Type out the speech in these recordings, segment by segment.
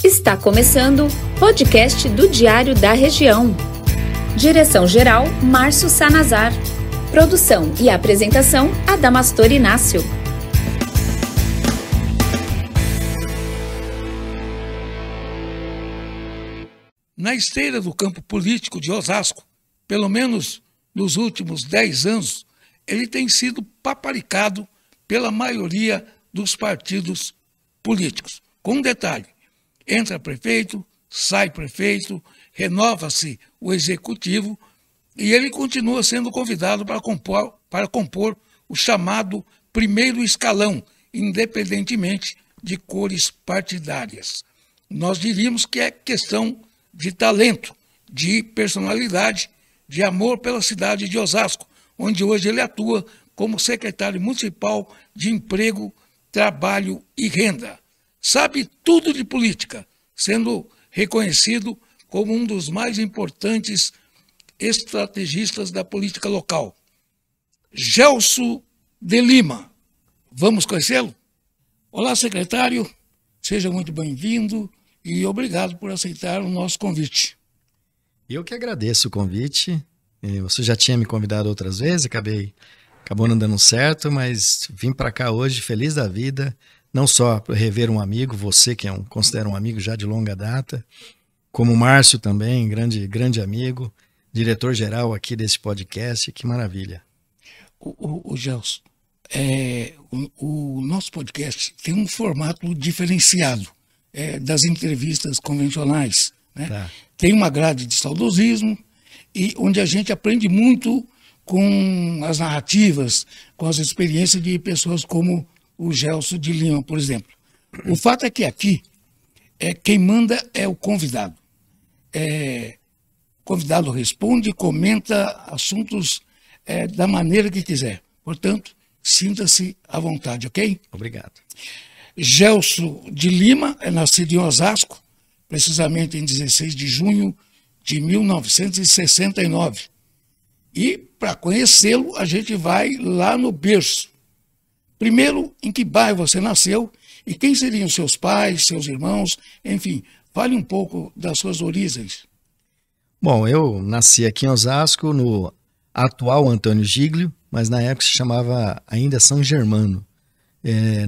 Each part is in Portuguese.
Está começando o podcast do Diário da Região. Direção-geral, Márcio Sanazar. Produção e apresentação, Adamastor Inácio. Na esteira do campo político de Osasco, pelo menos nos últimos 10 anos, ele tem sido paparicado pela maioria dos partidos políticos. Com um detalhe: entra prefeito, sai prefeito, renova-se o executivo e ele continua sendo convidado para compor o chamado primeiro escalão, independentemente de cores partidárias. Nós diríamos que é questão de talento, de personalidade, de amor pela cidade de Osasco, onde hoje ele atua como secretário municipal de Emprego, Trabalho e Renda. Sabe tudo de política, sendo reconhecido como um dos mais importantes estrategistas da política local. Gelson de Lima. Vamos conhecê-lo? Olá, secretário. Seja muito bem-vindo e obrigado por aceitar o nosso convite. Eu que agradeço o convite. Você já tinha me convidado outras vezes, acabou não dando certo, mas vim para cá hoje feliz da vida. Não só para rever um amigo, você que considera um amigo já de longa data, como o Márcio também, grande amigo, diretor-geral aqui desse podcast, que maravilha. O Gelson, o nosso podcast tem um formato diferenciado das entrevistas convencionais, né? Tá. Tem uma grade de saudosismo, e onde a gente aprende muito com as narrativas, com as experiências de pessoas como o Gelson de Lima, por exemplo. O fato é que aqui, quem manda é o convidado. O convidado responde, comenta assuntos da maneira que quiser. Portanto, sinta-se à vontade, ok? Obrigado. Gelson de Lima é nascido em Osasco, precisamente em 16 de junho de 1969. E, para conhecê-lo, a gente vai lá no berço. Primeiro, em que bairro você nasceu e quem seriam seus pais, seus irmãos, enfim, fale um pouco das suas origens. Bom, eu nasci aqui em Osasco, no atual Antônio Giglio, mas na época se chamava ainda São Germano.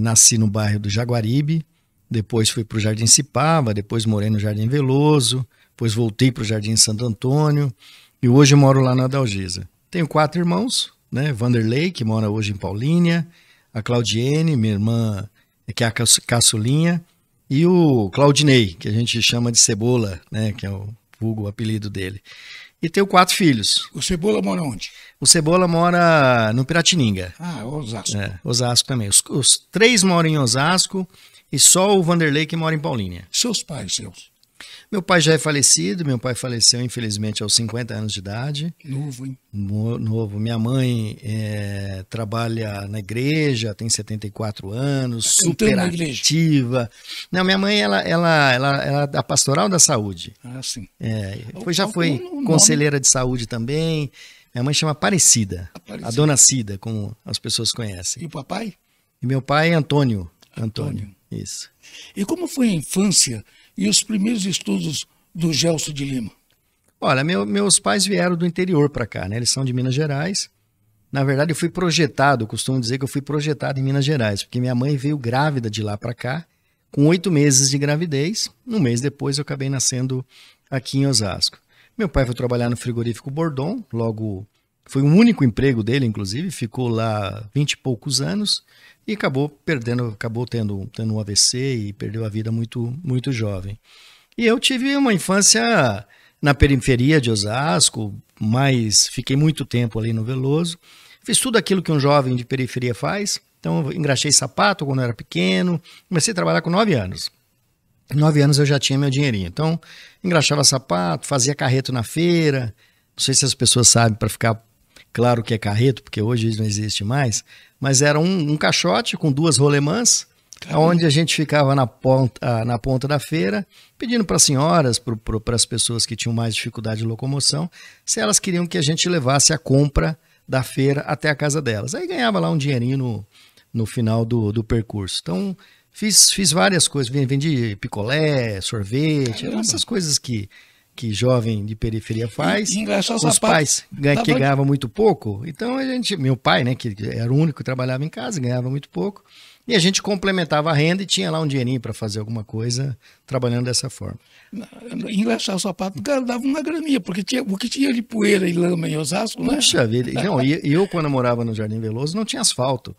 Nasci no bairro do Jaguaribe, depois fui para o Jardim Cipaba, depois morei no Jardim Veloso, depois voltei para o Jardim Santo Antônio e hoje moro lá na Adalgisa. Tenho 4 irmãos, né? Vanderlei, que mora hoje em Paulínia, a Claudiene, minha irmã, que é a caçulinha, e o Claudinei, que a gente chama de Cebola, né, que é o apelido dele. E tenho 4 filhos. O Cebola mora onde? O Cebola mora no Piratininga. Ah, Osasco. Osasco também. Os 3 moram em Osasco e só o Vanderlei que mora em Paulínia. Seus pais, Meu pai já é falecido, meu pai faleceu infelizmente aos 50 anos de idade. Novo, hein? Novo. Minha mãe trabalha na igreja, tem 74 anos, super ativa. Não, minha mãe ela é da Pastoral da Saúde. Ah, sim. Já foi conselheira de saúde também. Minha mãe chama Aparecida, a Dona Cida, como as pessoas conhecem. E o papai? E meu pai é Antônio. Isso. E como foi a infância e os primeiros estudos do Gelson de Lima? Olha, meus pais vieram do interior para cá, né? Eles são de Minas Gerais. Na verdade, eu costumo dizer que eu fui projetado em Minas Gerais, porque minha mãe veio grávida de lá para cá, com 8 meses de gravidez. Um mês depois eu acabei nascendo aqui em Osasco. Meu pai foi trabalhar no frigorífico Bordon, logo foi o único emprego dele, inclusive, ficou lá 20 e poucos anos e acabou tendo um AVC e perdeu a vida muito, muito jovem. E eu tive uma infância na periferia de Osasco, mas fiquei muito tempo ali no Veloso. Fiz tudo aquilo que um jovem de periferia faz. Então, eu engraxei sapato quando eu era pequeno, comecei a trabalhar com 9 anos. Com 9 anos eu já tinha meu dinheirinho. Então, engraxava sapato, fazia carreto na feira. Não sei se as pessoas sabem, para ficar claro o que é carreto, porque hoje isso não existe mais, mas era um caixote com 2 rolemãs, onde a gente ficava na ponta da feira, pedindo para as senhoras, para as pessoas que tinham mais dificuldade de locomoção, se elas queriam que a gente levasse a compra da feira até a casa delas. Aí ganhava lá um dinheirinho no final do percurso. Então, Fiz várias coisas, vendi picolé, sorvete, essas coisas que jovem de periferia faz. Os pais que ganhavam muito pouco, então meu pai, né, que era o único que trabalhava em casa, ganhava muito pouco, e a gente complementava a renda e tinha lá um dinheirinho para fazer alguma coisa trabalhando dessa forma. Engraxar o sapato dava uma graninha, porque o que tinha de poeira e lama em Osasco, né? Puxa vida, não, e eu quando morava no Jardim Veloso não tinha asfalto.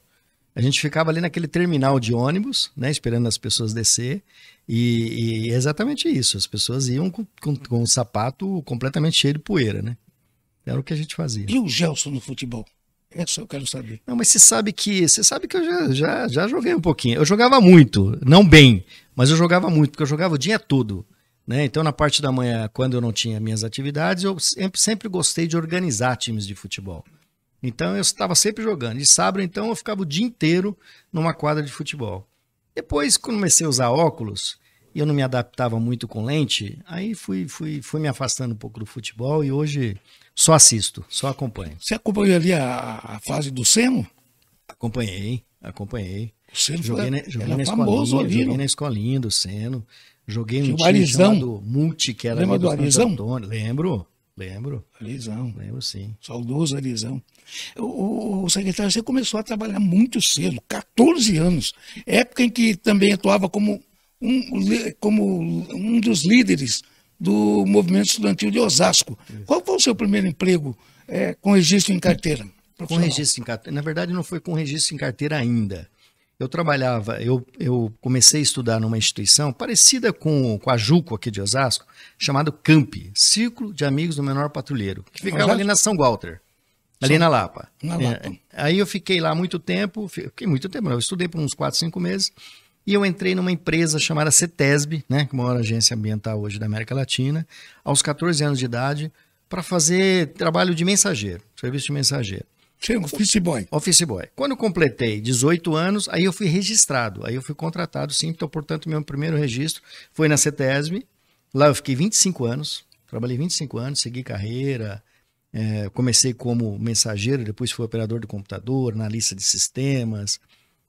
A gente ficava ali naquele terminal de ônibus, né, esperando as pessoas descer, e é exatamente isso. As pessoas iam com o sapato completamente cheio de poeira, né? Era o que a gente fazia. E o Gelson no futebol? Essa eu quero saber. Não, mas você sabe que eu já joguei um pouquinho. Eu jogava muito, não bem, mas eu jogava muito, porque eu jogava o dia todo, né? Então, na parte da manhã, quando eu não tinha minhas atividades, eu sempre gostei de organizar times de futebol. Então eu estava sempre jogando. De sábado, então, eu ficava o dia inteiro numa quadra de futebol. Depois, quando comecei a usar óculos, e eu não me adaptava muito com lente, aí fui me afastando um pouco do futebol e hoje só assisto, só acompanho. Você acompanhou ali a fase do Seno? Acompanhei. O Seno joguei na famoso ali. Joguei na escolinha do Seno. Joguei no time chamado Multi, que era... Lembra do Arizão? Lembro. Arizão. Lembro, sim. Saudoso Arizão. O secretário, você começou a trabalhar muito cedo, 14 anos. Época em que também atuava como um dos líderes do movimento estudantil de Osasco. Isso. Qual foi o seu primeiro emprego com registro em carteira? Com registro em carteira. Na verdade, não foi com registro em carteira ainda. Eu trabalhava, eu comecei a estudar numa instituição parecida com a JUCO aqui de Osasco, chamado CAMP, Círculo de Amigos do Menor Patrulheiro, que ficava ali na São Walter, ali na Lapa. Aí eu fiquei lá muito tempo, eu estudei por uns 4, 5 meses, e eu entrei numa empresa chamada CETESB, né, que é a maior agência ambiental hoje da América Latina, aos 14 anos de idade, para fazer trabalho de mensageiro, serviço de mensageiro. Office boy. Quando eu completei 18 anos, aí eu fui registrado. Aí eu fui contratado, sim. Então, portanto, meu primeiro registro foi na CETESB. Lá eu fiquei 25 anos. Trabalhei 25 anos, segui carreira. Comecei como mensageiro, depois fui operador de computador, analista de sistemas.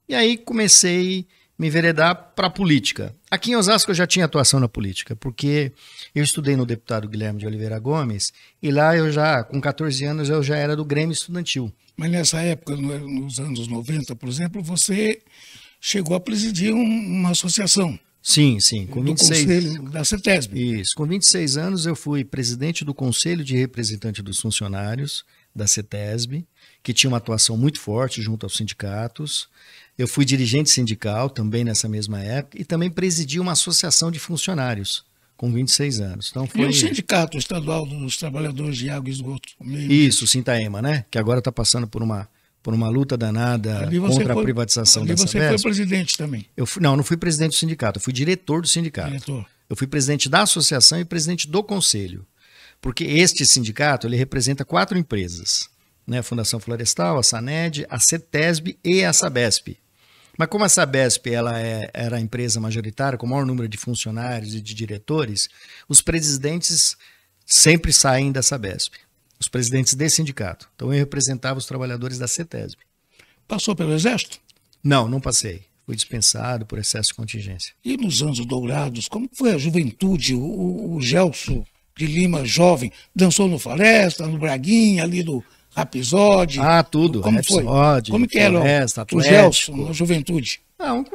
E aí comecei a me enveredar para a política. Aqui em Osasco eu já tinha atuação na política, porque eu estudei no deputado Guilherme de Oliveira Gomes, e lá eu já, com 14 anos, eu já era do Grêmio Estudantil. Mas nessa época, nos anos 90, por exemplo, você chegou a presidir uma associação. Sim, com 26... Conselho da CETESB. Isso, com 26 anos eu fui presidente do Conselho de Representante dos Funcionários da CETESB, que tinha uma atuação muito forte junto aos sindicatos. Eu fui dirigente sindical também nessa mesma época e também presidi uma associação de funcionários com 26 anos. Então foi... E o Sindicato Estadual dos Trabalhadores de Água e Esgoto. Isso, o Sintaema, né? Que agora está passando por uma luta danada contra a privatização da Sabesp. Você foi presidente também? Não fui presidente do sindicato, eu fui diretor do sindicato. Eu fui presidente da associação e presidente do conselho. Porque este sindicato, ele representa 4 empresas, né? A Fundação Florestal, a SANED, a CETESB e a Sabesp. Mas como a Sabesp era a empresa majoritária, com o maior número de funcionários e de diretores, os presidentes sempre saem da Sabesp, os presidentes desse sindicato. Então eu representava os trabalhadores da CETESB. Passou pelo Exército? Não passei. Fui dispensado por excesso de contingência. E nos anos dourados, como foi a juventude, o Gelson de Lima jovem, dançou no Floresta, no Braguinha, ali do Rapisode? Tudo. Como Rapisode, foi? Como que era o Gelson na juventude?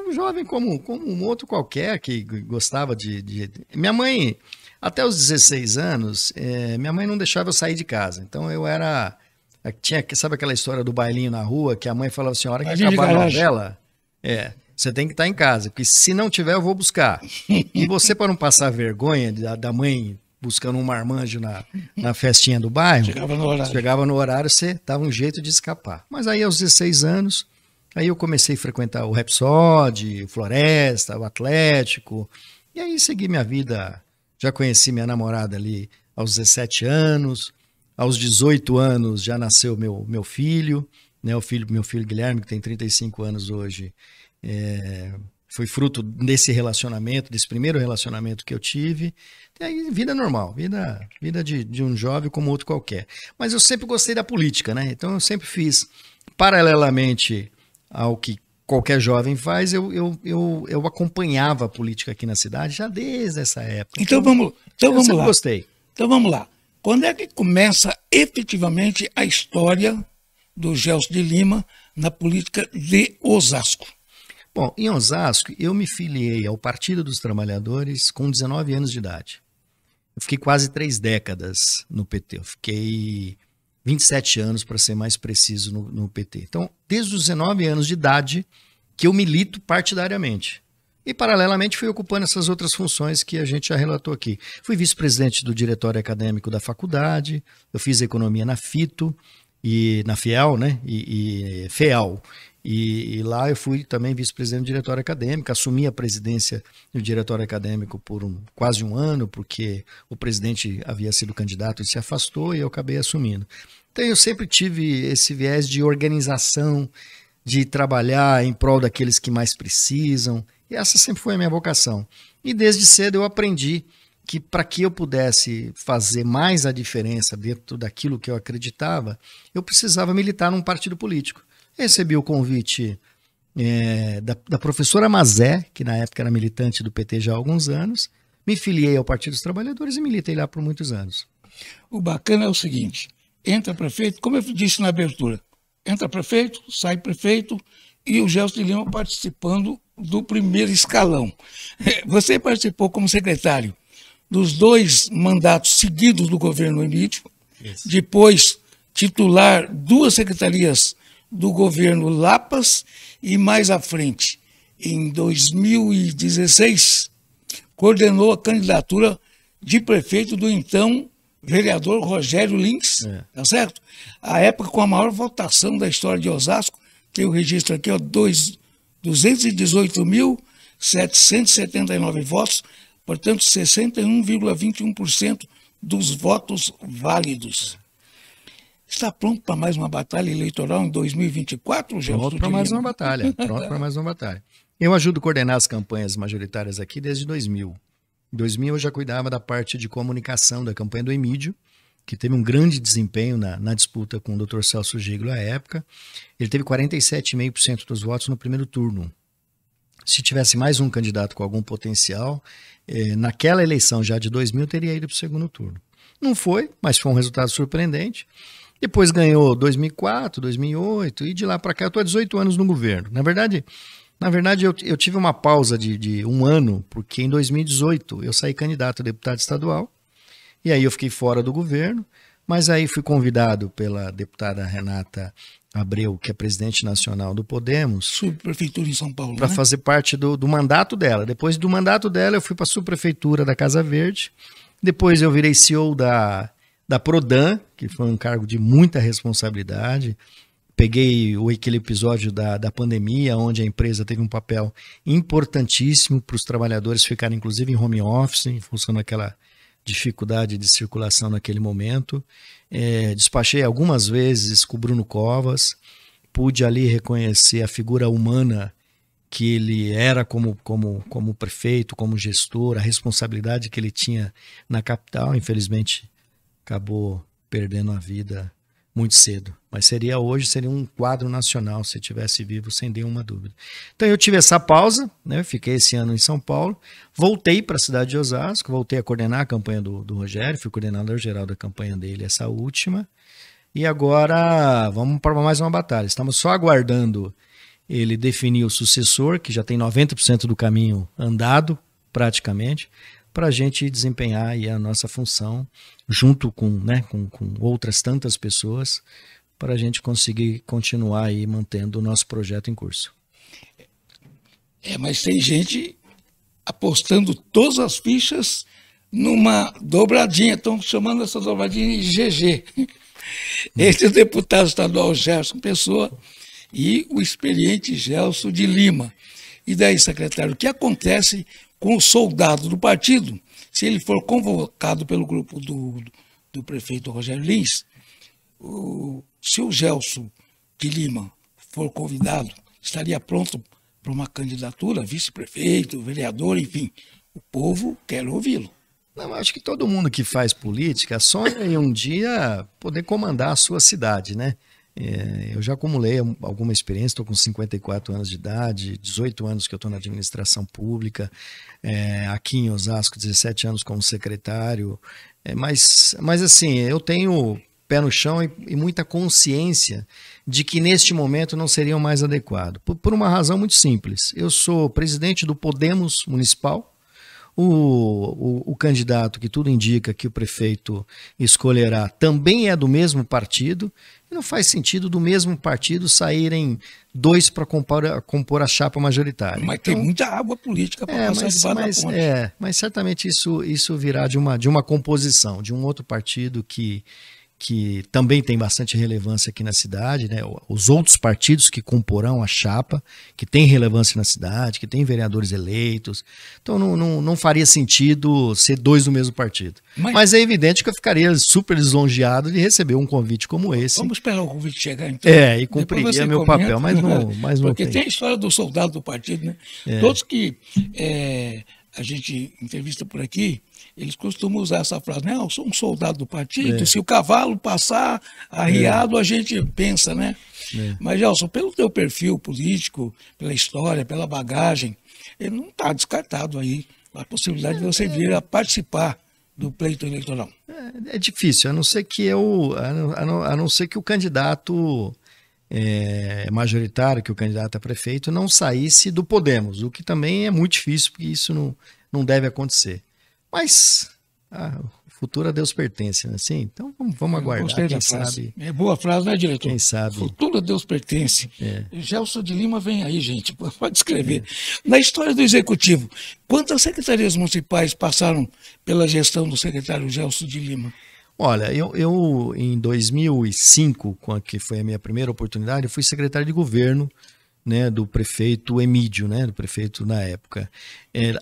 Um jovem como um outro qualquer que gostava de... Minha mãe, até os 16 anos, minha mãe não deixava eu sair de casa. Então eu era... Sabe aquela história do bailinho na rua, que a mãe falava assim, a hora que acabar a novela, você tem que estar em casa, porque se não tiver eu vou buscar. E você, para não passar vergonha da mãe... buscando um marmanjo na festinha do bairro, chegava no horário, você dava um jeito de escapar. Mas aí aos 16 anos, aí eu comecei a frequentar o Rapsode, o Floresta, o Atlético, e aí segui minha vida, já conheci minha namorada ali aos 17 anos, aos 18 anos já nasceu meu filho, né, meu filho Guilherme, que tem 35 anos hoje, foi fruto desse relacionamento, desse primeiro relacionamento que eu tive. E aí, vida normal, vida de um jovem como outro qualquer. Mas eu sempre gostei da política, né? Então eu sempre fiz, paralelamente ao que qualquer jovem faz, eu acompanhava a política aqui na cidade já desde essa época. Então vamos lá. Gostei. Então vamos lá. Quando é que começa efetivamente a história do Gelson de Lima na política de Osasco? Bom, em Osasco, eu me filiei ao Partido dos Trabalhadores com 19 anos de idade. Eu fiquei quase 3 décadas no PT. Eu fiquei 27 anos, para ser mais preciso, no PT. Então, desde os 19 anos de idade que eu milito partidariamente. E, paralelamente, fui ocupando essas outras funções que a gente já relatou aqui. Fui vice-presidente do diretório acadêmico da faculdade, eu fiz economia na FITO, e na FIEL, né? E FEAL. E lá eu fui também vice-presidente do diretório acadêmico, assumi a presidência do diretório acadêmico por quase um ano, porque o presidente havia sido candidato e se afastou, e eu acabei assumindo. Então eu sempre tive esse viés de organização, de trabalhar em prol daqueles que mais precisam, e essa sempre foi a minha vocação. E desde cedo eu aprendi que para que eu pudesse fazer mais a diferença dentro daquilo que eu acreditava, eu precisava militar num partido político. Recebi o convite da professora Mazé, que na época era militante do PT já há alguns anos, me filiei ao Partido dos Trabalhadores e militei lá por muitos anos. O bacana é o seguinte, entra prefeito, como eu disse na abertura, entra prefeito, sai prefeito, e o Gelson de Lima participando do primeiro escalão. Você participou como secretário dos 2 mandatos seguidos do governo Emílio, depois titular 2 secretarias do governo Lapas e mais à frente, em 2016, coordenou a candidatura de prefeito do então vereador Rogério Lins, tá certo? A época com a maior votação da história de Osasco, tem o registro aqui, ó, 218.779 votos, portanto 61,21% dos votos válidos. Está pronto para mais uma batalha eleitoral em 2024, Gelson? Pronto para mais uma batalha, pronto para mais uma batalha. Eu ajudo a coordenar as campanhas majoritárias aqui desde 2000. Em 2000 eu já cuidava da parte de comunicação da campanha do Emílio, que teve um grande desempenho na disputa com o Dr. Celso Giglo à época. Ele teve 47,5% dos votos no primeiro turno. Se tivesse mais um candidato com algum potencial, naquela eleição já de 2000 teria ido para o segundo turno. Não foi, mas foi um resultado surpreendente. Depois ganhou 2004, 2008 e de lá para cá eu estou há 18 anos no governo. Na verdade eu tive uma pausa de um ano, porque em 2018 eu saí candidato a deputado estadual e aí eu fiquei fora do governo, mas aí fui convidado pela deputada Renata Abreu, que é presidente nacional do Podemos, subprefeitura em São Paulo, para fazer parte do mandato dela. Depois do mandato dela eu fui para a subprefeitura da Casa Verde, depois eu virei CEO da Prodan, que foi um cargo de muita responsabilidade. Peguei aquele episódio da pandemia, onde a empresa teve um papel importantíssimo para os trabalhadores ficarem, inclusive, em home office, em função daquela dificuldade de circulação naquele momento. Despachei algumas vezes com o Bruno Covas, pude ali reconhecer a figura humana que ele era como prefeito, como gestor, a responsabilidade que ele tinha na capital. Infelizmente, acabou perdendo a vida muito cedo, mas seria um quadro nacional se estivesse vivo, sem nenhuma dúvida. Então eu tive essa pausa, né? Fiquei esse ano em São Paulo, voltei para a cidade de Osasco, voltei a coordenar a campanha do Rogério, fui coordenador geral da campanha dele, essa última, e agora vamos para mais uma batalha. Estamos só aguardando ele definir o sucessor, que já tem 90% do caminho andado, praticamente, para a gente desempenhar aí a nossa função, junto com outras tantas pessoas, para a gente conseguir continuar aí mantendo o nosso projeto em curso. Mas tem gente apostando todas as fichas numa dobradinha, estão chamando essa dobradinha de GG. Entre o deputado estadual Gerson Pessoa e o experiente Gelson de Lima. E daí, secretário, o que acontece com o soldado do partido, se ele for convocado pelo grupo do prefeito Rogério Lins, se o Gelson de Lima for convidado, estaria pronto para uma candidatura, vice-prefeito, vereador, enfim, o povo quer ouvi-lo. Não, acho que todo mundo que faz política sonha em um dia poder comandar a sua cidade, né? Eu já acumulei alguma experiência, estou com 54 anos de idade, 18 anos que eu estou na administração pública, aqui em Osasco, 17 anos como secretário, mas assim, eu tenho pé no chão e muita consciência de que neste momento não seria o mais adequado, por uma razão muito simples. Eu sou presidente do Podemos Municipal. O candidato que tudo indica que o prefeito escolherá também é do mesmo partido, e não faz sentido do mesmo partido saírem dois para compor a chapa majoritária. Mas então, tem muita água política para passar debaixo da ponte. Mas certamente isso virá de uma composição, de um outro partido que também tem bastante relevância aqui na cidade, né? Os outros partidos que comporão a chapa, que tem relevância na cidade, que tem vereadores eleitos. Então não faria sentido ser dois do mesmo partido. Mas é evidente que eu ficaria super lisonjeado de receber um convite como esse. Vamos esperar o convite chegar, então. E cumpriria meu papel, mas não porque tem a história do soldado do partido, né? Todos que a gente entrevista por aqui, eles costumam usar essa frase, né? Eu sou um soldado do partido, se o cavalo passar arriado, a gente pensa, né? Mas, Gelson, pelo teu perfil político, pela história, pela bagagem, ele não está descartado aí a possibilidade de você vir a participar do pleito eleitoral. É difícil, a não ser que a não ser que o candidato majoritário, que o candidato a prefeito não saísse do Podemos, o que também é muito difícil, porque isso não deve acontecer. Mas o futuro a Deus pertence, né? Sim, então vamos aguardar, quem sabe. É boa frase, né, diretor? Quem sabe. Futuro a Deus pertence. Gelson de Lima vem aí, gente, pode escrever. Na história do Executivo, quantas secretarias municipais passaram pela gestão do secretário Gelson de Lima? Olha, eu em 2005, que foi a minha primeira oportunidade, eu fui secretário de governo, né, do prefeito Emídio, né, do prefeito na época.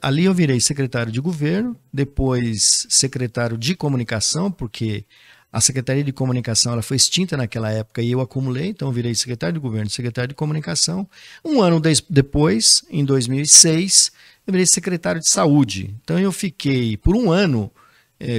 Ali eu virei secretário de governo, depois secretário de comunicação, porque a Secretaria de Comunicação ela foi extinta naquela época e eu acumulei, então eu virei secretário de governo, secretário de comunicação. Um ano depois, em 2006, eu virei secretário de saúde. Então eu fiquei por um ano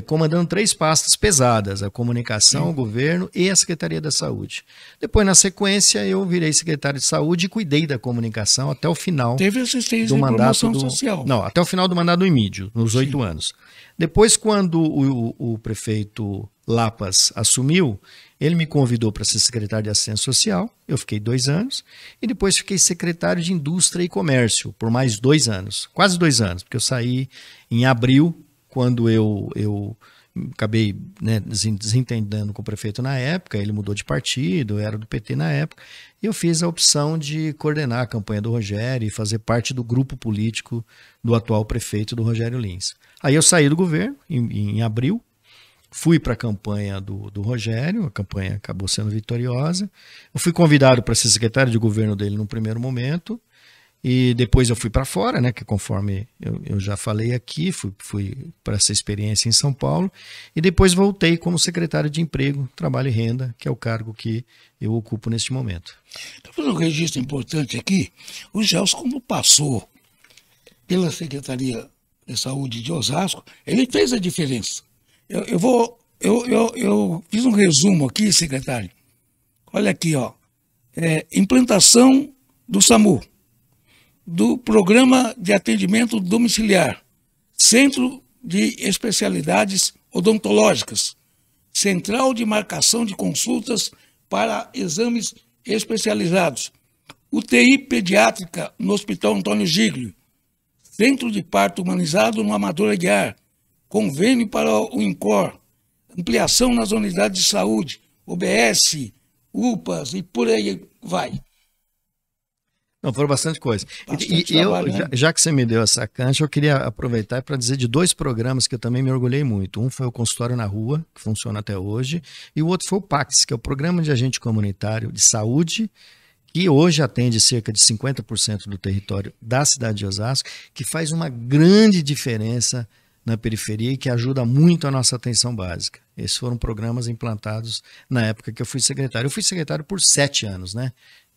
comandando 3 pastas pesadas, a comunicação, o governo e a Secretaria da Saúde. Depois, na sequência, eu virei secretário de saúde e cuidei da comunicação até o final Teve assistência do mandato social. Não, até o final do mandato do Emídio, nos 8 anos. Depois, quando o prefeito Lapas assumiu, ele me convidou para ser secretário de Assistência Social, eu fiquei 2 anos, e depois fiquei secretário de Indústria e Comércio por mais 2 anos, quase 2 anos, porque eu saí em abril, quando eu acabei, né, desentendendo com o prefeito na época, ele mudou de partido, eu era do PT na época, e eu fiz a opção de coordenar a campanha do Rogério e fazer parte do grupo político do atual prefeito do Rogério Lins. Aí eu saí do governo em abril, fui para a campanha do Rogério, a campanha acabou sendo vitoriosa, eu fui convidado para ser secretário de governo dele no primeiro momento, e depois eu fui para fora, né, que conforme eu já falei aqui, fui para essa experiência em São Paulo, e depois voltei como secretário de Emprego, Trabalho e Renda, que é o cargo que eu ocupo neste momento. Estou fazendo um registro importante aqui. O Gelson, quando passou pela Secretaria de Saúde de Osasco, ele fez a diferença. Eu fiz um resumo aqui, secretário. Olha aqui, ó. Implantação do SAMU, do Programa de Atendimento Domiciliar, Centro de Especialidades Odontológicas, Central de Marcação de Consultas para Exames Especializados, UTI Pediátrica no Hospital Antônio Giglio, Centro de Parto Humanizado no Amador Aguiar, Convênio para o INCOR, ampliação nas unidades de saúde, OBS, UPAs e por aí vai. Não, foram bastante coisa. Já que você me deu essa cancha, eu queria aproveitar para dizer de 2 programas que eu também me orgulhei muito. Um foi o Consultório na Rua, que funciona até hoje, e o outro foi o PACS, que é o Programa de Agente Comunitário de Saúde, que hoje atende cerca de 50% do território da cidade de Osasco, que faz uma grande diferença na periferia e que ajuda muito a nossa atenção básica. Esses foram programas implantados na época que eu fui secretário. Eu fui secretário por 7 anos, né?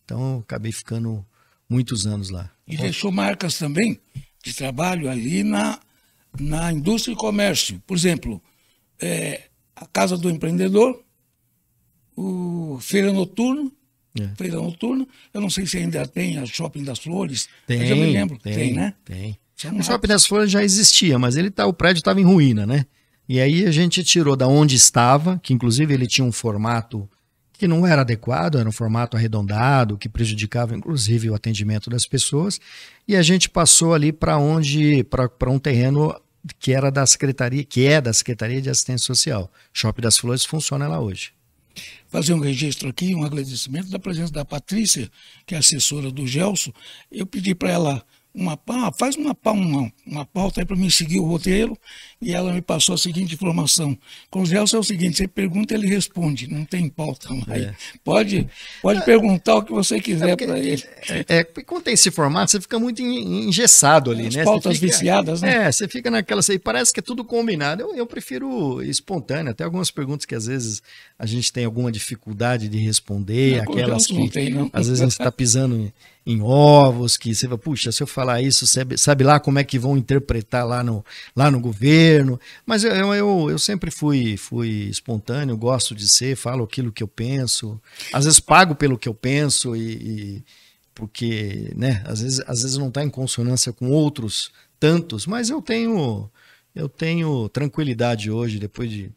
Então eu acabei ficando muitos anos lá. E deixou marcas também de trabalho ali na indústria e comércio. Por exemplo, a Casa do Empreendedor, o Feira Noturna. Feira Noturna, eu não sei se ainda tem a Shopping das Flores. Tem, eu já me lembro. Tem, né? Tem. O Shopping das Flores já existia, mas o prédio estava em ruína, né? E aí a gente tirou da onde estava, que inclusive ele tinha um formato que não era adequado, era um formato arredondado, que prejudicava inclusive o atendimento das pessoas, e a gente passou ali para um terreno que era da Secretaria, da Secretaria de Assistência Social. Shopping das Flores funciona lá hoje. Fazer um registro aqui, um agradecimento da presença da Patrícia, que é assessora do Gelson. Eu pedi para ela faz uma pauta aí para mim seguir o roteiro, e ela me passou a seguinte informação. Com o Gelson é o seguinte, você pergunta, ele responde, não tem pauta mais. Pode perguntar o que você quiser para ele. Quando tem esse formato, você fica muito engessado ali, né? Pautas viciadas, né? Você fica naquela, parece que é tudo combinado. Eu prefiro espontâneo, até algumas perguntas que às vezes a gente tem alguma dificuldade de responder, aquelas que às vezes a gente está pisando em ovos, que você fala, puxa, se eu falar isso, sabe lá como é que vão interpretar lá no governo. Mas eu sempre fui espontâneo, gosto de ser, falo aquilo que eu penso, às vezes pago pelo que eu penso, porque, né, às vezes não está em consonância com outros tantos, mas eu tenho tranquilidade hoje, depois de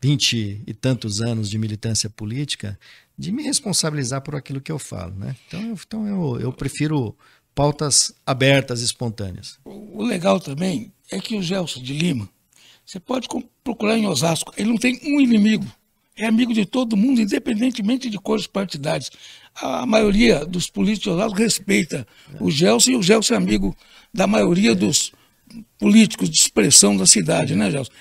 20 e tantos anos de militância política, de me responsabilizar por aquilo que eu falo, né? Então eu prefiro pautas abertas, espontâneas. O legal também é que o Gelson de Lima, você pode procurar em Osasco, ele não tem um inimigo, é amigo de todo mundo, independentemente de cores partidárias. A maioria dos políticos de Osasco respeita o Gelson, e o Gelson é amigo da maioria dos políticos de expressão da cidade, né, Gelson?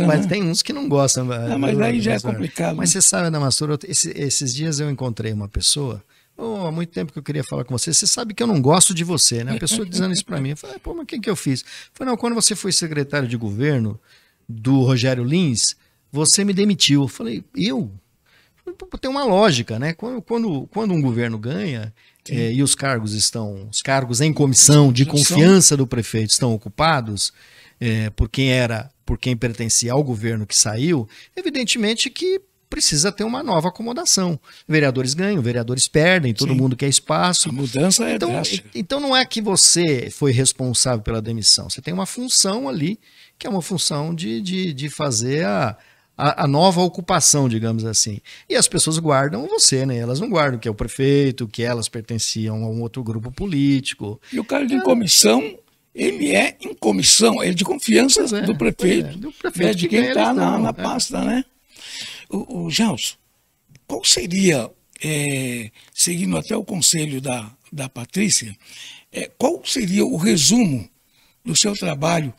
Mas tem uns que não gostam. Mas aí já é complicado. Mas você sabe, Adamastor, esses dias eu encontrei uma pessoa, há muito tempo que eu queria falar com você sabe que eu não gosto de você, né? A pessoa dizendo isso para mim. Eu falei, mas o que eu fiz? Eu falei, não, quando você foi secretário de governo do Rogério Lins, você me demitiu. Eu falei, eu? Tem uma lógica, né? Quando um governo ganha, e os cargos em comissão de confiança do prefeito estão ocupados por quem pertencia ao governo que saiu, evidentemente que precisa ter uma nova acomodação. Vereadores ganham, vereadores perdem, todo mundo quer espaço. A mudança é drástica. Então não é que você foi responsável pela demissão, você tem uma função ali, que é uma função de fazer a nova ocupação, digamos assim. E as pessoas guardam você, né? Elas não guardam que é o prefeito, que elas pertenciam a um outro grupo político. E o cara de comissão, ele é em comissão, ele é de confiança do prefeito. Do prefeito de quem está na pasta, né? O Gelson, qual seria, seguindo até o conselho da Patrícia, qual seria o resumo do seu trabalho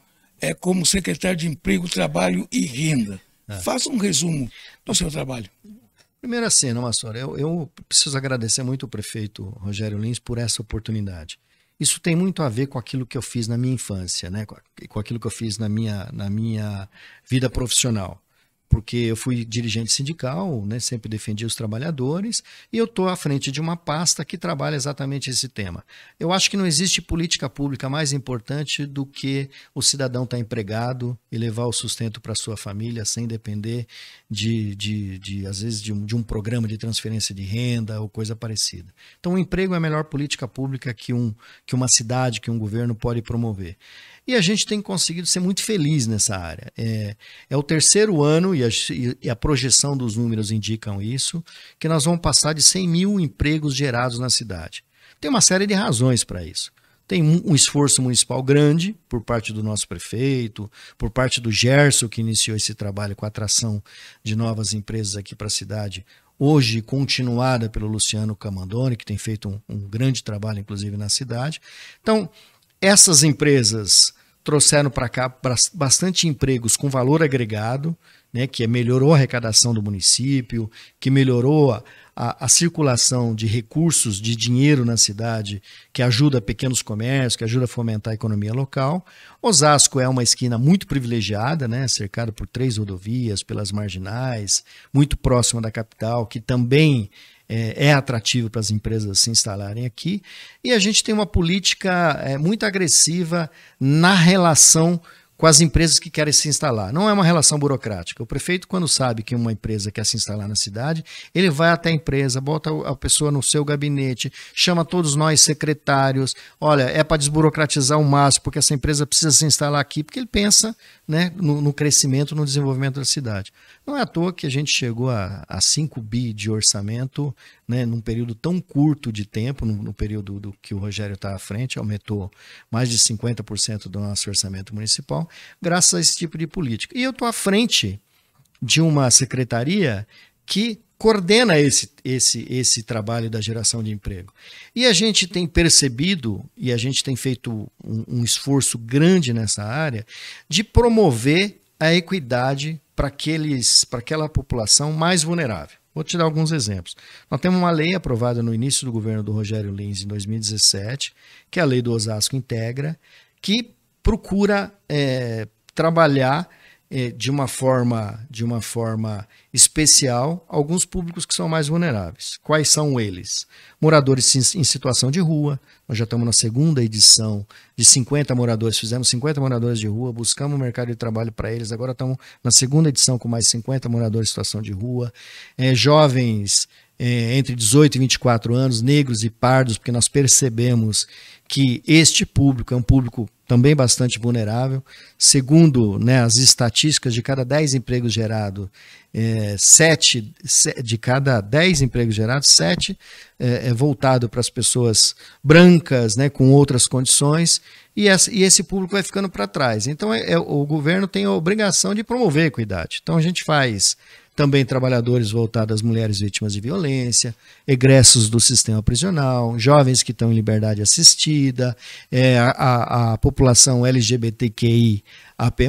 como secretário de Emprego, Trabalho e Renda? Faça um resumo do seu trabalho. Primeiro assim, Adamastor, eu preciso agradecer muito o prefeito Rogério Lins por essa oportunidade. Isso tem muito a ver com aquilo que eu fiz na minha infância, né? Com aquilo que eu fiz na minha vida profissional. Porque eu fui dirigente sindical, né, sempre defendi os trabalhadores, e eu estou à frente de uma pasta que trabalha exatamente esse tema. Eu acho que não existe política pública mais importante do que o cidadão estar empregado e levar o sustento para sua família sem depender às vezes, de um programa de transferência de renda ou coisa parecida. Então o emprego é a melhor política pública que uma cidade, que um governo pode promover. E a gente tem conseguido ser muito feliz nessa área. É o terceiro ano, e a projeção dos números indicam isso, que nós vamos passar de 100 mil empregos gerados na cidade. Tem uma série de razões para isso. Tem um esforço municipal grande por parte do nosso prefeito, por parte do Gerson, que iniciou esse trabalho com a atração de novas empresas aqui para a cidade, hoje continuada pelo Luciano Camandoni, que tem feito um grande trabalho, inclusive, na cidade. Então, essas empresas trouxeram para cá bastante empregos com valor agregado, né, que melhorou a arrecadação do município, que melhorou a circulação de recursos, de dinheiro na cidade, que ajuda pequenos comércios, que ajuda a fomentar a economia local. Osasco é uma esquina muito privilegiada, né, cercada por 3 rodovias, pelas marginais, muito próxima da capital, que também é atrativo para as empresas se instalarem aqui, e a gente tem uma política muito agressiva na relação com as empresas que querem se instalar. Não é uma relação burocrática. O prefeito, quando sabe que uma empresa quer se instalar na cidade, ele vai até a empresa, bota a pessoa no seu gabinete, chama todos nós secretários, olha, é para desburocratizar o máximo, porque essa empresa precisa se instalar aqui, porque ele pensa, né, no crescimento, no desenvolvimento da cidade. Não é à toa que a gente chegou a 5 bi de orçamento, né, num período tão curto de tempo, no período do que o Rogério está à frente, aumentou mais de 50% do nosso orçamento municipal, graças a esse tipo de política. E eu estou à frente de uma secretaria que coordena esse trabalho da geração de emprego. E a gente tem percebido, e a gente tem feito um esforço grande nessa área, de promover a equidade para aquela população mais vulnerável. Vou te dar alguns exemplos. Nós temos uma lei aprovada no início do governo do Rogério Lins, em 2017, que é a Lei do Osasco Integra, que procura trabalhar de uma forma especial alguns públicos que são mais vulneráveis. Quais são eles? Moradores em situação de rua. Nós já estamos na segunda edição de 50 moradores, fizemos 50 moradores de rua, buscamos um mercado de trabalho para eles, agora estamos na segunda edição com mais 50 moradores em situação de rua. Jovens entre 18 e 24 anos, negros e pardos, porque nós percebemos que este público é um público também bastante vulnerável. Segundo, né, as estatísticas, de cada 10 empregos gerados, 7 de cada 10 empregos gerados, 7 é voltado para as pessoas brancas, né, com outras condições, e esse público vai ficando para trás. Então, o governo tem a obrigação de promover a equidade. Então, a gente faz também trabalhadores voltados às mulheres vítimas de violência, egressos do sistema prisional, jovens que estão em liberdade assistida, a população LGBTQI AP+,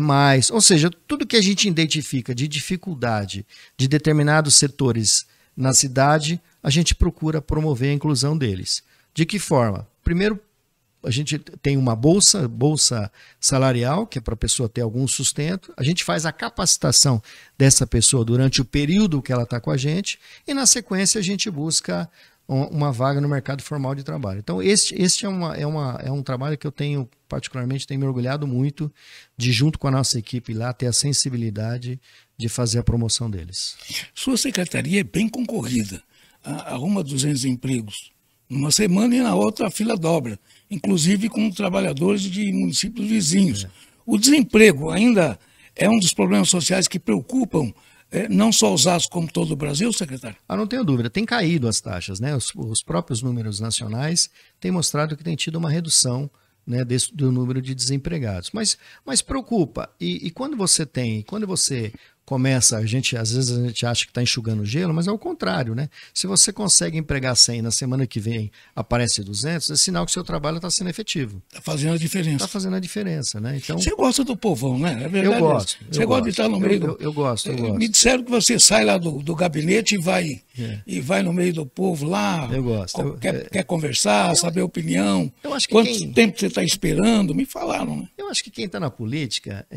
ou seja, tudo que a gente identifica de dificuldade de determinados setores na cidade, a gente procura promover a inclusão deles. De que forma? Primeiro, a gente tem uma bolsa salarial, que é para a pessoa ter algum sustento. A gente faz a capacitação dessa pessoa durante o período que ela está com a gente. E, na sequência, a gente busca uma vaga no mercado formal de trabalho. Então, este é um trabalho que eu tenho, particularmente, tenho me orgulhado muito de, junto com a nossa equipe lá, ter a sensibilidade de fazer a promoção deles. Sua secretaria é bem concorrida. Arruma 200 empregos numa semana e na outra a fila dobra, inclusive com trabalhadores de municípios vizinhos. O desemprego ainda é um dos problemas sociais que preocupam não só Osasco como todo o Brasil, secretário? Não tenho dúvida, tem caído as taxas, né? Os próprios números nacionais têm mostrado que tem tido uma redução, né, do número de desempregados. Mas preocupa, e quando você começa, às vezes a gente acha que está enxugando gelo, mas é o contrário, né? Se você consegue empregar 100, na semana que vem aparece 200, é sinal que o seu trabalho está sendo efetivo. Está fazendo a diferença. Está fazendo a diferença, né? Então, você gosta do povão, né? É verdade. Eu gosto. Você gosta de estar no meio do... Eu gosto. Me disseram que você sai lá do gabinete e vai no meio do povo lá. Eu gosto. Quer conversar, saber a opinião. Eu acho que quanto tempo você está esperando? Me falaram, né? Eu acho que quem está na política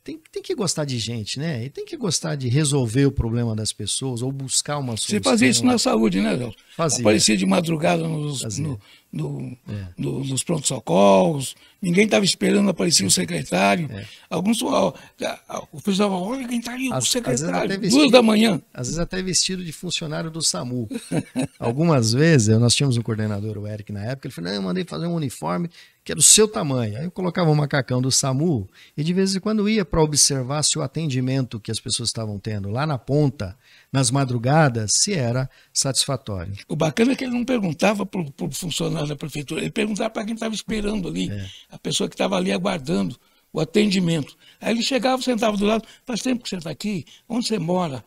tem que gostar de gente, né? E tem que gostar de resolver o problema das pessoas ou buscar uma solução. Você fazia isso na saúde, né, Léo? Fazia. Aparecia de madrugada nos pronto-socorros, ninguém estava esperando, aparecia o secretário. Alguns, o pessoal, olha quem está ali, o secretário, 2 da manhã. Às vezes até vestido de funcionário do SAMU. Algumas vezes, nós tínhamos um coordenador, o Eric, na época, ele falou, eu mandei fazer um uniforme que é do seu tamanho. Aí eu colocava um macacão do SAMU e de vez em quando ia para observar se o atendimento que as pessoas estavam tendo lá na ponta, nas madrugadas, se era satisfatório. O bacana é que ele não perguntava para o funcionário da prefeitura, ele perguntava para quem estava esperando ali, a pessoa que estava ali aguardando o atendimento. Aí ele chegava, sentava do lado, faz tempo que você está aqui, onde você mora?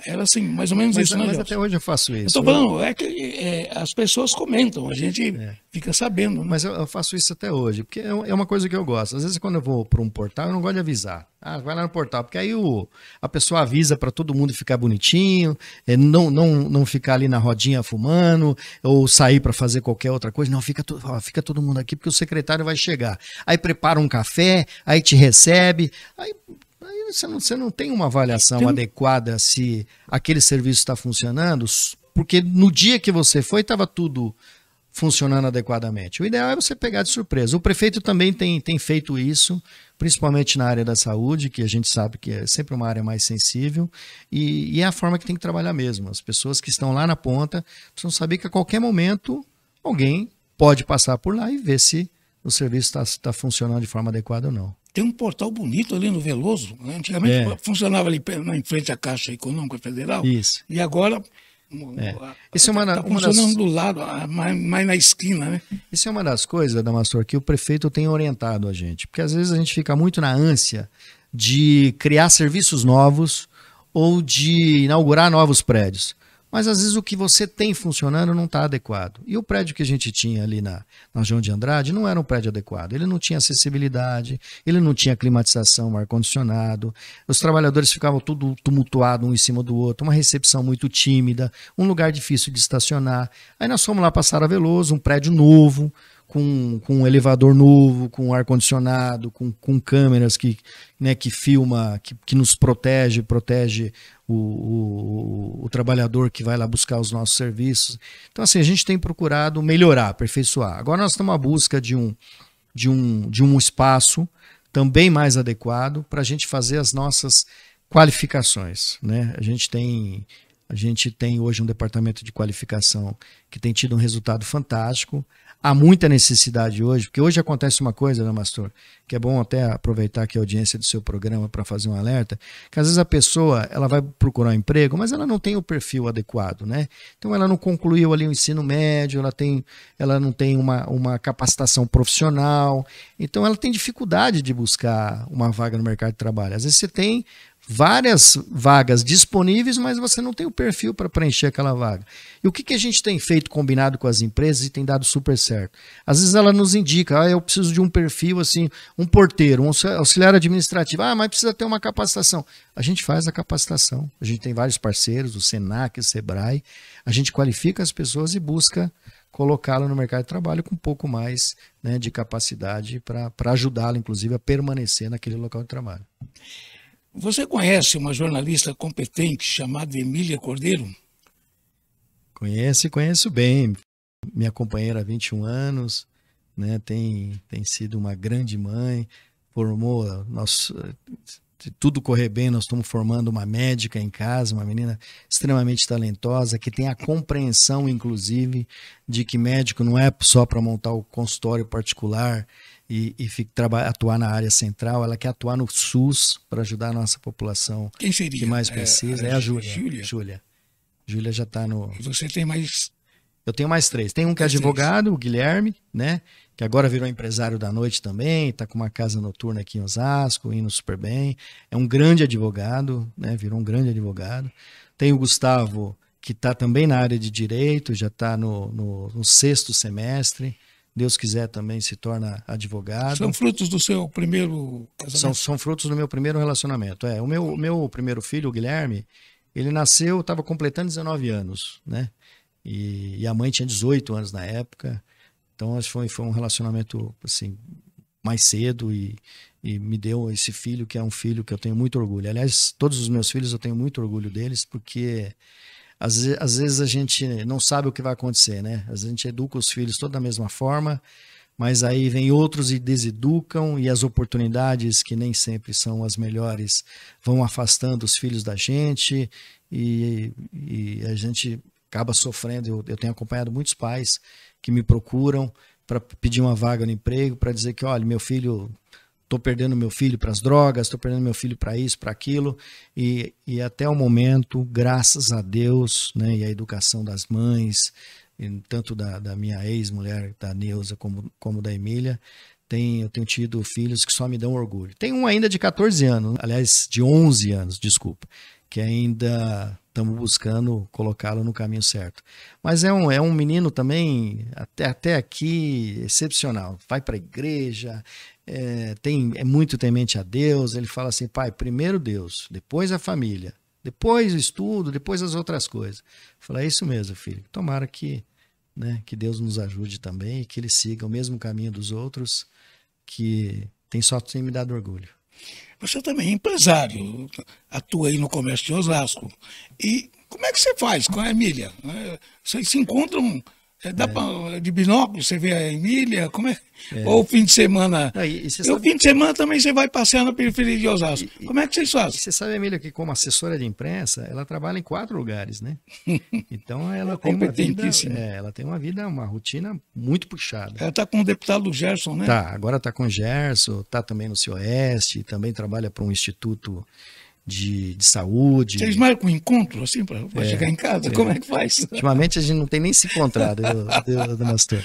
Era assim, mais ou menos isso, né? Mas até hoje eu faço isso. Eu estou falando, que as pessoas comentam, a gente fica sabendo. Né? Mas eu faço isso até hoje, porque é uma coisa que eu gosto. Às vezes quando eu vou para um portal, eu não gosto de avisar. Vai lá no portal, porque aí a pessoa avisa para todo mundo ficar bonitinho, não ficar ali na rodinha fumando, ou sair para fazer qualquer outra coisa. Não, fica todo mundo aqui, porque o secretário vai chegar. Aí prepara um café, aí te recebe, aí você não tem uma avaliação adequada se aquele serviço está funcionando, porque no dia que você foi, estava tudo funcionando adequadamente. O ideal é você pegar de surpresa. O prefeito também tem feito isso, principalmente na área da saúde, que a gente sabe que é sempre uma área mais sensível, e é a forma que tem que trabalhar mesmo. As pessoas que estão lá na ponta precisam saber que a qualquer momento alguém pode passar por lá e ver se o serviço está funcionando de forma adequada ou não. Tem um portal bonito ali no Veloso, né? Antigamente funcionava ali em frente à Caixa Econômica Federal. Isso. E agora isso é está funcionando do lado, mais na esquina, né? Isso é uma das coisas, Adamastor, que o prefeito tem orientado a gente. Porque às vezes a gente fica muito na ânsia de criar serviços novos ou de inaugurar novos prédios. Mas às vezes o que você tem funcionando não está adequado. E o prédio que a gente tinha ali na João de Andrade não era um prédio adequado. Ele não tinha acessibilidade, ele não tinha climatização, ar-condicionado. Os trabalhadores ficavam tudo tumultuado um em cima do outro, uma recepção muito tímida, um lugar difícil de estacionar. Aí nós fomos lá para Sara Veloso, um prédio novo, com um elevador novo, com ar-condicionado, com câmeras que filma, que nos protege o trabalhador que vai lá buscar os nossos serviços. Então, assim, a gente tem procurado melhorar, aperfeiçoar. Agora nós estamos à busca de um espaço também mais adequado para a gente fazer as nossas qualificações, né? A gente tem hoje um departamento de qualificação que tem tido um resultado fantástico. Há muita necessidade hoje, porque hoje acontece uma coisa, né, Mastor, que é bom até aproveitar aqui a audiência do seu programa para fazer um alerta, que às vezes a pessoa ela vai procurar um emprego, mas ela não tem o perfil adequado, né? Então ela não concluiu ali o ensino médio, ela não tem uma capacitação profissional, então ela tem dificuldade de buscar uma vaga no mercado de trabalho. Às vezes você tem várias vagas disponíveis, mas você não tem o perfil para preencher aquela vaga. E o que a gente tem feito combinado com as empresas e tem dado super certo? Às vezes ela nos indica, eu preciso de um perfil assim, um porteiro, um auxiliar administrativo, mas precisa ter uma capacitação. A gente faz a capacitação. A gente tem vários parceiros, o Senac, o Sebrae. A gente qualifica as pessoas e busca colocá-la no mercado de trabalho com um pouco mais, né, de capacidade para ajudá-la, inclusive, a permanecer naquele local de trabalho. Você conhece uma jornalista competente chamada Emília Cordeiro? Conheço bem. Minha companheira há 21 anos, né? Tem sido uma grande mãe, formou, se tudo correr bem, nós estamos formando uma médica em casa, uma menina extremamente talentosa, que tem a compreensão, inclusive, de que médico não é só para montar o consultório particular e atuar na área central, ela quer atuar no SUS para ajudar a nossa população. Quem seria? Que mais precisa. É a Júlia. Júlia já está no... E você tem mais... Eu tenho mais 3. Tem um que é advogado, o Guilherme, né? Que agora virou empresário da noite também, está com uma casa noturna aqui em Osasco, indo super bem. É um grande advogado, né? Virou um grande advogado. Tem o Gustavo, que está também na área de direito, já está no 6º semestre. Deus quiser também se torna advogado. São frutos do seu primeiro casamento? São frutos do meu primeiro relacionamento. O meu primeiro filho, o Guilherme, ele nasceu, estava completando 19 anos, né? E a mãe tinha 18 anos na época. Então foi um relacionamento assim, mais cedo e me deu esse filho, que é um filho que eu tenho muito orgulho. Aliás, todos os meus filhos eu tenho muito orgulho deles, porque às vezes a gente não sabe o que vai acontecer, né? Às vezes a gente educa os filhos todos da mesma forma, mas aí vem outros e deseducam, e as oportunidades, que nem sempre são as melhores, vão afastando os filhos da gente, e a gente acaba sofrendo. Eu tenho acompanhado muitos pais que me procuram para pedir uma vaga no emprego, para dizer que, olha, estou perdendo meu filho para as drogas, estou perdendo meu filho para isso, para aquilo, e até o momento, graças a Deus, né, e a educação das mães, tanto da minha ex-mulher, da Neuza, como da Emília, eu tenho tido filhos que só me dão orgulho. Tem um ainda de 14 anos, aliás, de 11 anos, desculpa, que ainda estamos buscando colocá-lo no caminho certo. Mas é um menino também, até aqui, excepcional. Vai para a igreja, é muito temente a Deus. Ele fala assim, pai, primeiro Deus, depois a família, depois o estudo, depois as outras coisas. Eu falei, é isso mesmo, filho. Tomara que Deus nos ajude também e que ele siga o mesmo caminho dos outros, que só tem me dado orgulho. Você também é empresário, atua aí no comércio de Osasco. E como é que você faz com a Emília? Vocês se encontram De binóculo, você vê a Emília, como é? Ou fim de semana. O fim de semana também você vai passear na periferia de Osasco. Como é que vocês fazem? Você sabe, Emília, que como assessora de imprensa, ela trabalha em 4 lugares, né? Então ela tem uma vida, ela tem uma rotina muito puxada. Ela está com o deputado Gerson, né? Tá, agora está com o Gerson, está também no CIOeste, também trabalha para um instituto de saúde. Vocês marcam um encontro assim para chegar em casa? Como é que faz? Ultimamente a gente não tem nem se encontrado, Damastor.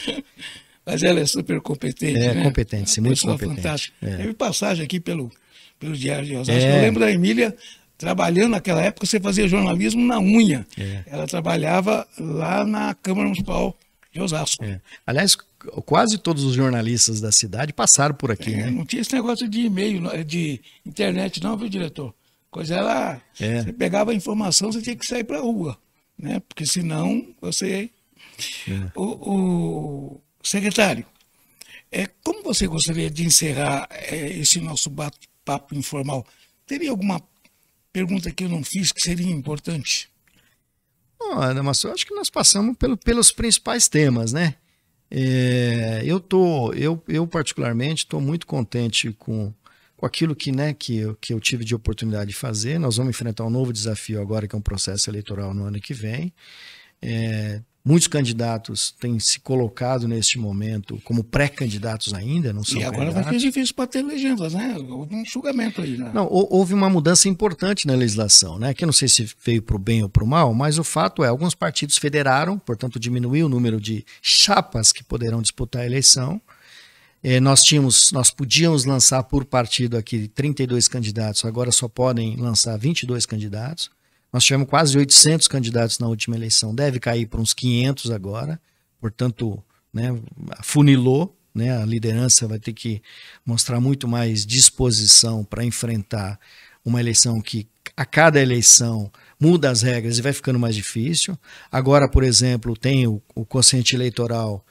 Mas ela é super competente. É, né? competente, sim, muito competente. Fantástica. Teve passagem aqui pelo Diário de Osasco. Eu lembro da Emília trabalhando naquela época, você fazia jornalismo na unha. Ela trabalhava lá na Câmara Municipal de Osasco. Aliás, quase todos os jornalistas da cidade passaram por aqui, né? Não tinha esse negócio de e-mail, de internet não, viu, diretor? Coisa era, você pegava a informação, você tinha que sair para a rua, né? Porque senão você... O secretário, como você gostaria de encerrar esse nosso bate-papo informal? Teria alguma pergunta que eu não fiz que seria importante? Mas eu acho que nós passamos pelos principais temas, né? Eu particularmente estou muito contente com aquilo que eu tive de oportunidade de fazer. Nós vamos enfrentar um novo desafio agora, que é um processo eleitoral no ano que vem. Muitos candidatos têm se colocado neste momento como pré-candidatos ainda, não são agora candidatos. Vai ser difícil para ter legendas, né? Houve um enxugamento aí, né? Não, houve uma mudança importante na legislação, né? Que eu não sei se veio para o bem ou para o mal, mas o fato é, alguns partidos federaram, portanto diminuiu o número de chapas que poderão disputar a eleição. Nós podíamos lançar por partido aqui 32 candidatos, agora só podem lançar 22 candidatos. Nós tivemos quase 800 candidatos na última eleição, deve cair para uns 500 agora, portanto, né, afunilou, né, a liderança vai ter que mostrar muito mais disposição para enfrentar uma eleição que a cada eleição muda as regras e vai ficando mais difícil. Agora, por exemplo, tem o quociente eleitoral,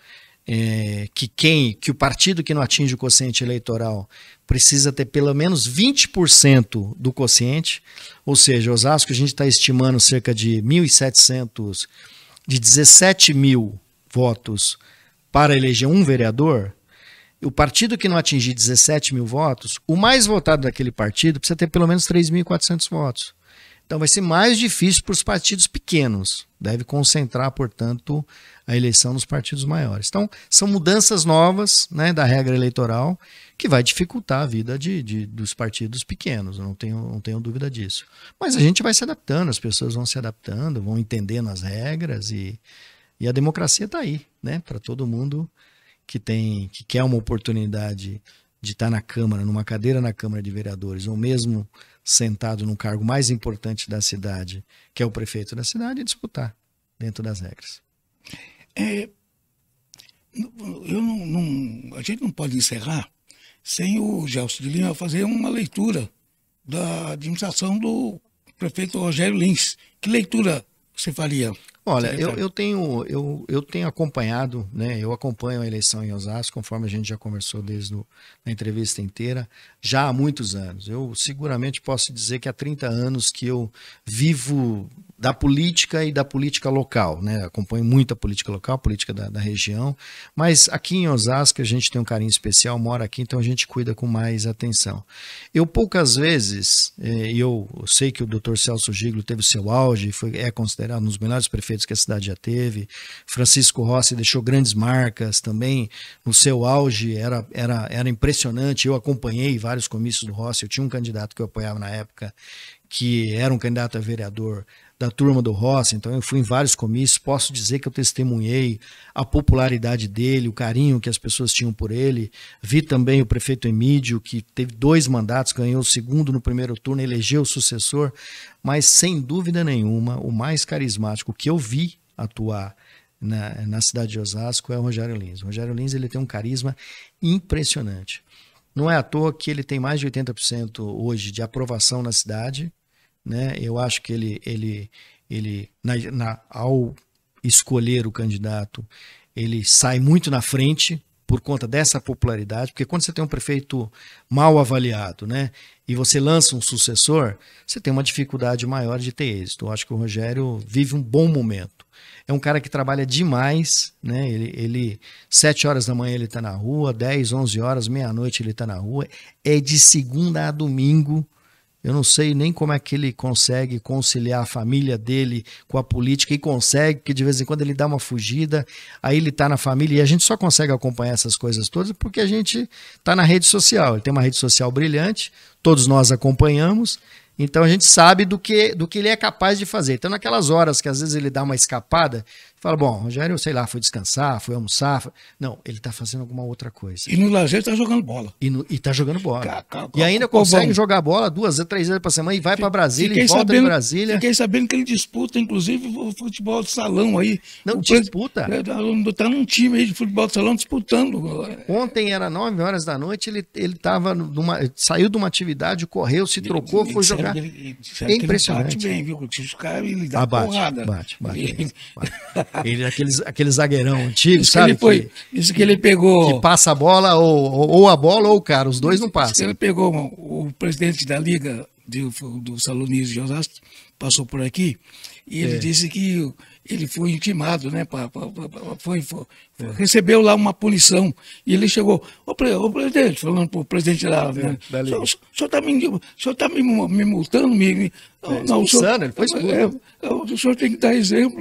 que o partido que não atinge o quociente eleitoral precisa ter pelo menos 20% do quociente, ou seja, Osasco a gente está estimando cerca de 1.700, de 17 mil votos para eleger um vereador. O partido que não atingir 17 mil votos, o mais votado daquele partido precisa ter pelo menos 3.400 votos. Então vai ser mais difícil para os partidos pequenos. Deve concentrar, portanto, a eleição nos partidos maiores. Então, são mudanças novas, né, da regra eleitoral que vai dificultar a vida dos partidos pequenos. Eu não tenho dúvida disso. Mas a gente vai se adaptando, as pessoas vão se adaptando, vão entendendo as regras e a democracia está aí, né, para todo mundo que quer uma oportunidade de estar na Câmara, numa cadeira na Câmara de Vereadores, ou mesmo sentado no cargo mais importante da cidade, que é o prefeito da cidade, e disputar dentro das regras. A gente não pode encerrar sem o Gelson de Lima fazer uma leitura da administração do prefeito Rogério Lins. Que leitura você faria? Olha, eu tenho acompanhado, né? Eu acompanho a eleição em Osasco, conforme a gente já conversou desde a entrevista inteira, já há muitos anos. Eu seguramente posso dizer que há 30 anos que eu vivo da política e da política local, né? Acompanho muito a política local, a política da região, mas aqui em Osasco a gente tem um carinho especial, mora aqui, então a gente cuida com mais atenção. Eu poucas vezes, eu sei que o Dr. Celso Giglio teve o seu auge, é considerado um dos melhores prefeitos que a cidade já teve. Francisco Rossi deixou grandes marcas também no seu auge, era impressionante. Eu acompanhei vários comícios do Rossi, eu tinha um candidato que eu apoiava na época, que era um candidato a vereador da turma do Rossi, então eu fui em vários comícios, posso dizer que eu testemunhei a popularidade dele, o carinho que as pessoas tinham por ele. Vi também o prefeito Emídio, que teve 2 mandatos, ganhou o segundo no primeiro turno, elegeu o sucessor, mas sem dúvida nenhuma, o mais carismático que eu vi atuar na cidade de Osasco é o Rogério Lins. O Rogério Lins, ele tem um carisma impressionante. Não é à toa que ele tem mais de 80% hoje de aprovação na cidade, né? Eu acho que ele ao escolher o candidato, ele sai muito na frente por conta dessa popularidade, porque quando você tem um prefeito mal avaliado, né, e você lança um sucessor, você tem uma dificuldade maior de ter êxito. Eu acho que o Rogério vive um bom momento. É um cara que trabalha demais, né? Ele 7 horas da manhã ele está na rua, 10, 11 horas, meia-noite ele está na rua. É de segunda a domingo. Eu não sei nem como é que ele consegue conciliar a família dele com a política, e consegue, porque de vez em quando ele dá uma fugida, aí ele está na família, e a gente só consegue acompanhar essas coisas todas porque a gente está na rede social. Ele tem uma rede social brilhante, todos nós acompanhamos, então a gente sabe do que ele é capaz de fazer. Então naquelas horas que às vezes ele dá uma escapada, fala, bom, Rogério, sei lá, foi descansar, foi almoçar. Não, ele está fazendo alguma outra coisa. E no lazer está jogando bola. E tá jogando bola. E ainda consegue jogar bola 2 a 3 vezes por semana e vai para Brasília e volta de Brasília. Fiquei sabendo que ele disputa, inclusive, o futebol de salão aí. Não, disputa. Está num time aí de futebol de salão disputando. Ontem era 9 horas da noite, ele tava saiu de uma atividade, correu, se trocou, foi jogar. É impressionante. Ele bate bem, viu? Os caras, ele dá porrada. Bate. Ele é aquele zagueirão antigo, sabe? Isso que ele pegou. Que passa a bola, ou a bola ou o cara, os dois não passam. Ele pegou o presidente da Liga do Salonistas de Osasco, passou por aqui, e ele disse que ele foi intimado, né? Recebeu lá uma punição. E ele chegou, ô presidente, falando para o presidente da Liga. O senhor está me multando? Não, o senhor, ele foi expulso. O senhor tem que dar exemplo.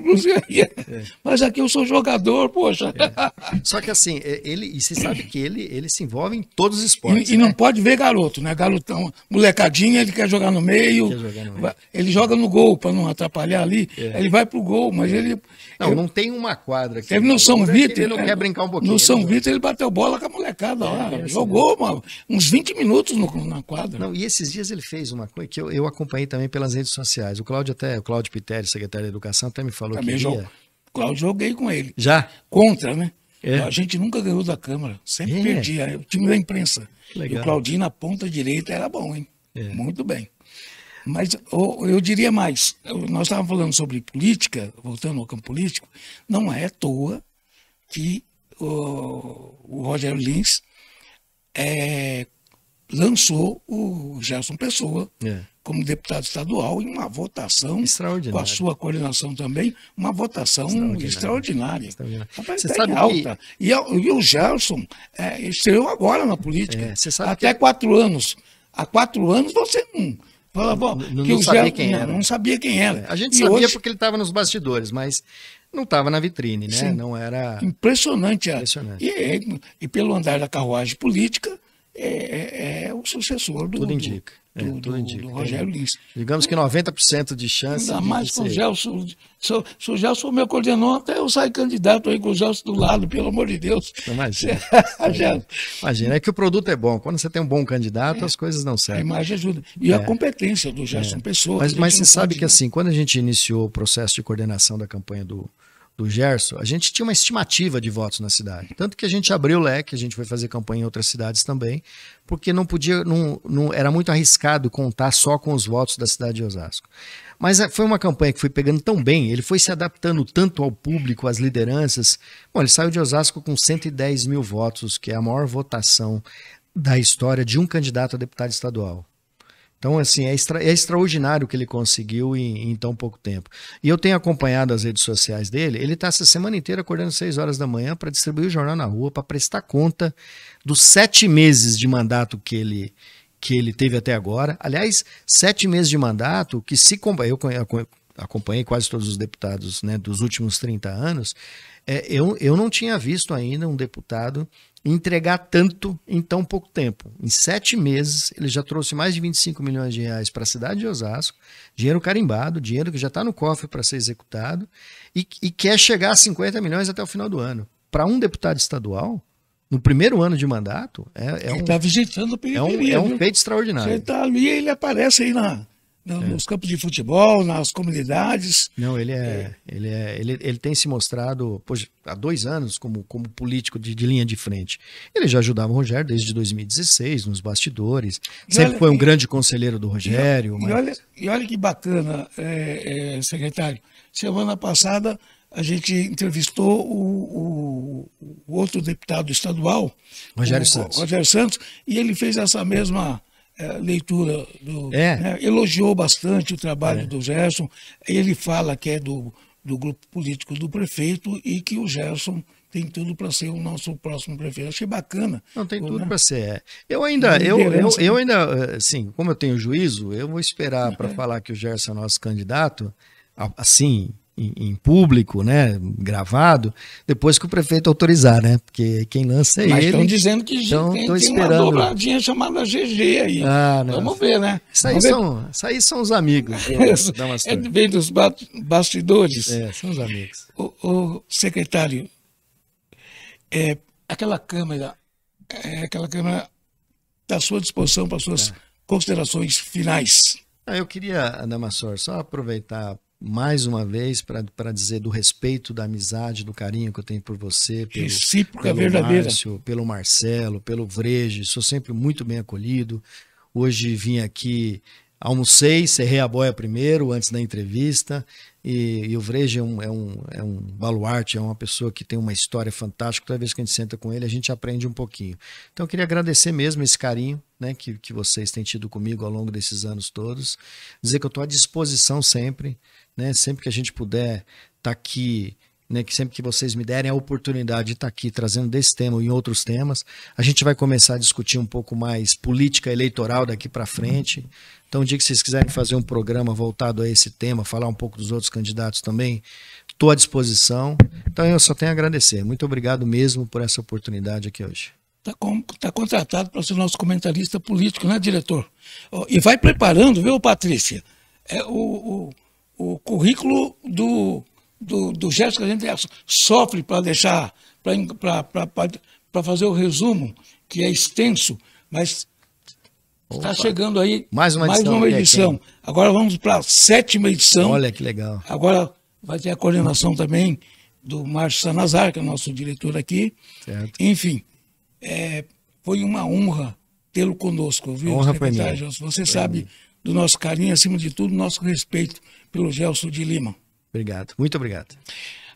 Mas aqui eu sou jogador, poxa. Só que assim, e você sabe que ele se envolve em todos os esportes. E não pode ver garoto, né? Garotão, molecadinha, ele quer jogar no meio. Ele joga no gol para não atrapalhar ali. Ele vai pro gol, mas ele... Não tem uma quadra aqui. Teve no São Vitor. Ele não quer brincar um pouquinho. No São Vitor ele bateu bola com a molecada lá. Jogou uns 20 minutos na quadra. Não, e esses dias ele fez uma coisa que eu acompanhei também pelas redes sociais. O Cláudio Pitteri, secretário da Educação, até me falou também que ia... Cláudio, joguei com ele. Já? Contra, né? A gente nunca ganhou da Câmara. Sempre perdia. O time da imprensa. Legal. E o Claudinho na ponta direita era bom, hein? Muito bem. Mas eu diria mais, nós estávamos falando sobre política, voltando ao campo político, não é à toa que o Rogério Lins lançou o Gerson Pessoa como deputado estadual em uma votação, com a sua coordenação também, uma votação extraordinária. Você sabe alta. E o Gerson estreou agora na política, até 4 anos. Há 4 anos você não... Não sabia quem era. Não sabia quem era. A gente sabia porque ele estava nos bastidores, mas não estava na vitrine, né? Sim. Não era... Impressionante. E pelo andar da carruagem política, é o sucessor do Rogério Lins. Digamos que 90% de chance. Ainda mais com o Gelson. Se o Gelson me coordenou, até eu saio candidato aí com o Gelson do lado, pelo amor de Deus. Imagina. Imagina, é que o produto é bom. Quando você tem um bom candidato, as coisas não A servem. imagem ajuda. E a competência do Gerson Pessoa. Mas você sabe que assim, quando a gente iniciou o processo de coordenação da campanha do Gerson, a gente tinha uma estimativa de votos na cidade. Tanto que a gente abriu o leque, a gente foi fazer campanha em outras cidades também, porque não era muito arriscado contar só com os votos da cidade de Osasco. Mas foi uma campanha que foi pegando tão bem, ele foi se adaptando tanto ao público, às lideranças. Bom, ele saiu de Osasco com 110 mil votos, que é a maior votação da história de um candidato a deputado estadual. Então, assim, é extraordinário o que ele conseguiu em tão pouco tempo. E eu tenho acompanhado as redes sociais dele, ele está essa semana inteira acordando 6 horas da manhã para distribuir o jornal na rua, para prestar conta dos 7 meses de mandato que ele teve até agora. Aliás, 7 meses de mandato que eu acompanhei quase todos os deputados, né, dos últimos 30 anos, eu não tinha visto ainda um deputado entregar tanto em tão pouco tempo. Em 7 meses, ele já trouxe mais de 25 milhões de reais para a cidade de Osasco, dinheiro carimbado, dinheiro que já está no cofre para ser executado, e quer chegar a 50 milhões até o final do ano. Para um deputado estadual, no primeiro ano de mandato, ele está visitando a periferia. É um feito extraordinário. Você está ali, ele aparece aí nos campos de futebol, nas comunidades. Não, ele tem se mostrado há 2 anos como político de linha de frente. Ele já ajudava o Rogério desde 2016, nos bastidores. Sempre foi um grande conselheiro do Rogério. E olha que bacana, secretário. Semana passada a gente entrevistou o outro deputado estadual, Rogério Santos, e ele fez essa mesma leitura, né? Elogiou bastante o trabalho do Gerson. Ele fala que é do grupo político do prefeito e que o Gerson tem tudo para ser o nosso próximo prefeito. Achei bacana. Não, tem tudo para ser. Eu ainda, assim, como eu tenho juízo, eu vou esperar para falar que o Gerson é nosso candidato, assim, em público, né, gravado, depois que o prefeito autorizar, né, porque quem lança é ele. Mas estão dizendo que então, tem esperando. Uma dobradinha chamada GG aí. Vamos ver, né? Isso aí são os amigos. Vem dos bastidores. São os amigos. O secretário, aquela câmera está à sua disposição para as suas considerações finais. Eu queria, Adamastor, só aproveitar mais uma vez para dizer do respeito, da amizade, do carinho que eu tenho por você, pelo Márcio, pelo Marcelo, pelo Vrege. Sou sempre muito bem acolhido. Hoje vim aqui, almocei, cerrei a boia primeiro, antes da entrevista, e o Vrege é um baluarte, é uma pessoa que tem uma história fantástica. Toda vez que a gente senta com ele, a gente aprende um pouquinho. Então eu queria agradecer mesmo esse carinho, né, que vocês têm tido comigo ao longo desses anos todos. Dizer que eu estou à disposição sempre, né, sempre que a gente puder estar aqui, né, que sempre que vocês me derem a oportunidade de estar aqui trazendo desse tema e outros temas, a gente vai começar a discutir um pouco mais política eleitoral daqui para frente. Então, o dia que vocês quiserem fazer um programa voltado a esse tema, falar um pouco dos outros candidatos também, estou à disposição. Então, eu só tenho a agradecer. Muito obrigado mesmo por essa oportunidade aqui hoje. Está contratado para ser nosso comentarista político, né, diretor? E vai preparando, viu, Patrícia? O currículo do Gerson, que a gente sofre para deixar, para fazer o resumo, que é extenso, mas está chegando aí mais uma edição. Agora vamos para a 7ª edição. Olha que legal. Agora vai ter a coordenação também do Márcio Sanazar, que é o nosso diretor aqui. Certo. Enfim, foi uma honra tê-lo conosco, viu, secretário Gelson? Você sabe do nosso carinho, acima de tudo, nosso respeito pelo Gelson de Lima. Obrigado, muito obrigado.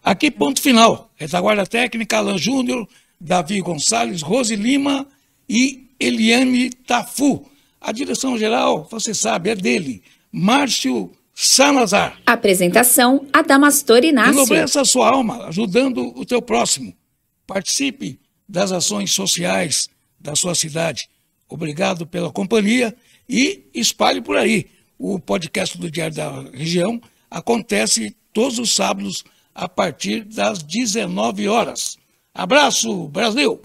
Aqui, ponto final. Retaguarda técnica, Alan Júnior, Davi Gonçalves, Rose Lima e Eliane Tafu. A direção geral, você sabe, é dele, Márcio Sanazar. Apresentação, Adamastor Inácio. Enobrece a sua alma, ajudando o teu próximo. Participe das ações sociais da sua cidade. Obrigado pela companhia e espalhe por aí. O podcast do Diário da Região acontece todos os sábados a partir das 19 horas. Abraço, Brasil!